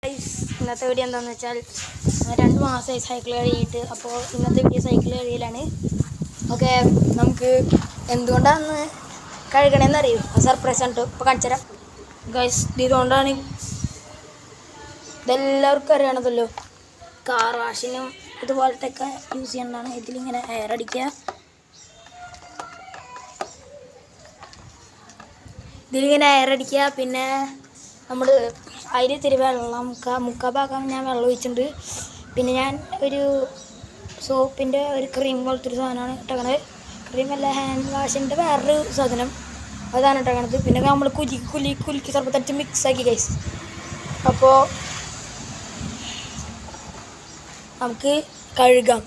ഇന്നത്തെ വീഡിയോ എന്താണെന്ന് വെച്ചാൽ 2 മാസമായി സൈക്കിൾ കഴുകിയിട്ട്. അപ്പോൾ ഇന്നത്തെ വീഡിയോ സൈക്കിൾ കഴുകിയിലാണ്. ഓക്കെ, നമുക്ക് എന്തുകൊണ്ടാണ് കഴുകണമെന്ന് അറിയൂ. സർപ്രൈസ് ഉണ്ട്, ഇപ്പോൾ കാണിച്ചു തരാം ഗൈസ്. ഇതുകൊണ്ടാണ്, ഇതെല്ലാവർക്കും അറിയണതല്ലോ. കാർ വാഷിനും ഇതുപോലത്തെ ഒക്കെ യൂസ് ചെയ്യേണ്ടതാണ്. ഇതിലിങ്ങനെ എയർ അടിക്കുക, പിന്നെ നമ്മൾ അതിൽ ഇത്തിരി വെള്ളം മുക്കാൽ ഭാഗം ഞാൻ വെള്ളം ഒഴിച്ചിട്ടുണ്ട്. പിന്നെ ഞാൻ ഒരു സോപ്പിൻ്റെ ഒരു ക്രീം പോലത്തെ ഒരു സാധനമാണ് ഇട്ടേക്കണത്. ക്രീമല്ല, ഹാൻഡ് വാഷിൻ്റെ വേറൊരു സാധനം, അതാണ് ഇട്ടേക്കണത്. പിന്നെ നമ്മൾ കുലുക്കി സർബത്തടിച്ച് മിക്സാക്കി ഗൈസ്. അപ്പോൾ നമുക്ക് കഴുകാം.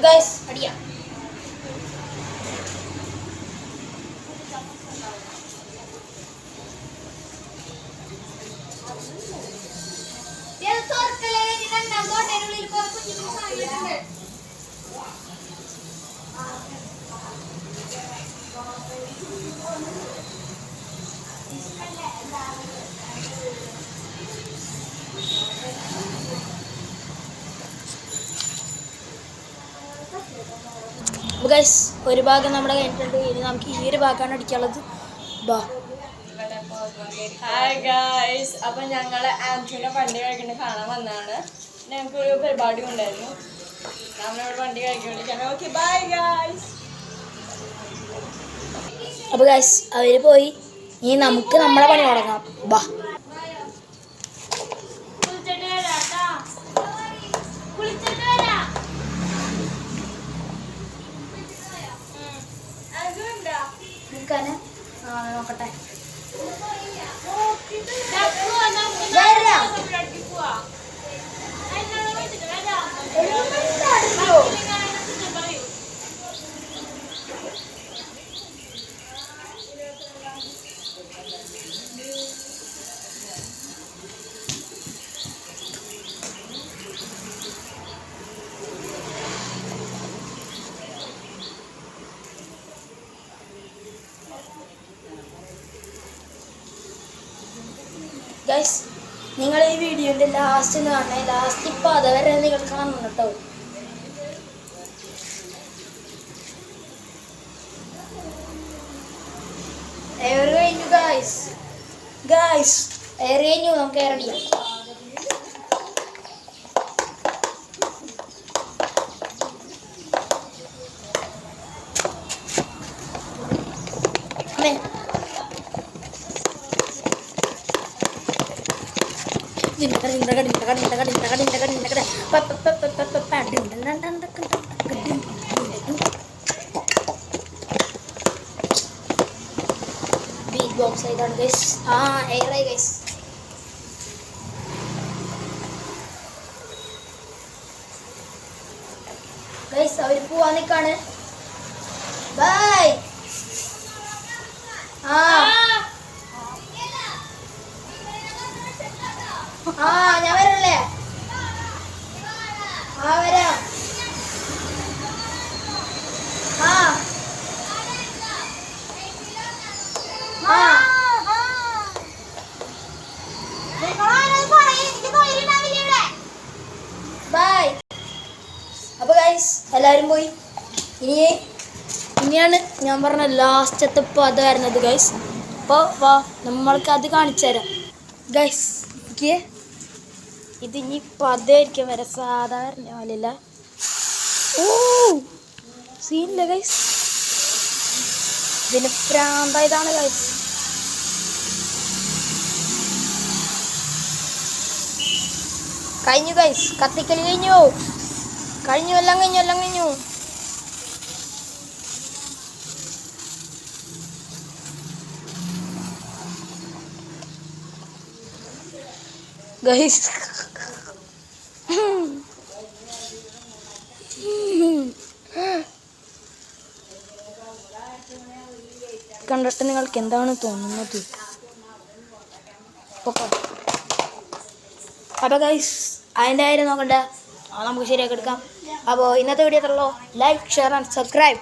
ഗൈസ് അടിയാ. ഗൈസ്, ഒരു ഭാഗം നമ്മുടെ കഴിഞ്ഞിട്ടുണ്ട്. ഇനി നമുക്ക് ഈ ഒരു ഭാഗമാണ് അടിക്കാനുള്ളത്. ഹായ് ഗൈസ്, അപ്പം ഞങ്ങൾ ആൻഷുവിനെ വണ്ടി കഴിക്കുന്നത് കാണാൻ വന്നതാണ്. ഞങ്ങൾക്കൊരു പരിപാടി ഉണ്ടായിരുന്നു. നമ്മളിവിടെ വണ്ടി കഴിക്കാൻ വിളിക്കാൻ. Okay bye guys. അപ്പോൾ ഗൈസ് അവർ പോയി. ഇനി നമുക്ക് നമ്മളെ പണി തുടങ്ങാം. ബാ. നോക്കട്ടെ. ഗൈസ്, നിങ്ങൾ ഈ വീഡിയോൻ്റെ ലാസ്റ്റ് കാണണേ. ലാസ്റ്റ് ഇപ്പോൾ അതുവരെ നിങ്ങൾ കാണണം കേട്ടോ. എയർ കഴിഞ്ഞു ഗൈസ്, എയർ കഴിഞ്ഞു. നമുക്ക് എയർ അടിക്കാം. ബീറ്റ് ബോക്സ് ആയതാണ് ഗൈസ്. എയറായി ഗൈസ്. ഗൈസ് അവർ പോവാൻ നിൽക്കാണ്. ബൈ. ഞാൻ വരല്ലേ? വരാം. ബൈ. അപ്പൊ ഗൈസ് എല്ലാവരും പോയി. ഇനിയാണ് ഞാൻ പറഞ്ഞ ലാസ്റ്റത്തെ പദം വരുന്നത് ഗൈസ്. അപ്പോൾ വാ, നമ്മൾക്ക് അത് കാണിച്ചു തരാം ഗൈസ്. ഇത് ഇനി പദമായിരിക്കും വരെ, സാധാരണ പോലെയല്ല. സീനില്ല ഗൈസ്, ഇതിന് പ്രാന്തായതാണ് ഗൈസ്. കഴിഞ്ഞു ഗൈസ്, കത്തിക്കൽ കഴിഞ്ഞു, എല്ലാം കഴിഞ്ഞു. ഗൈസ് കണ്ടിട്ട് നിങ്ങൾക്ക് എന്താണ് തോന്നുന്നത്? ഓക്കെ, അപ്പോൾ ഗൈസ് അതിൻ്റെ കാര്യം നോക്കണ്ട, നമുക്ക് ശരിയാക്കി എടുക്കാം. അപ്പോൾ ഇന്നത്തെ വീഡിയോ എത്രയുള്ളൂ? Like, share and subscribe.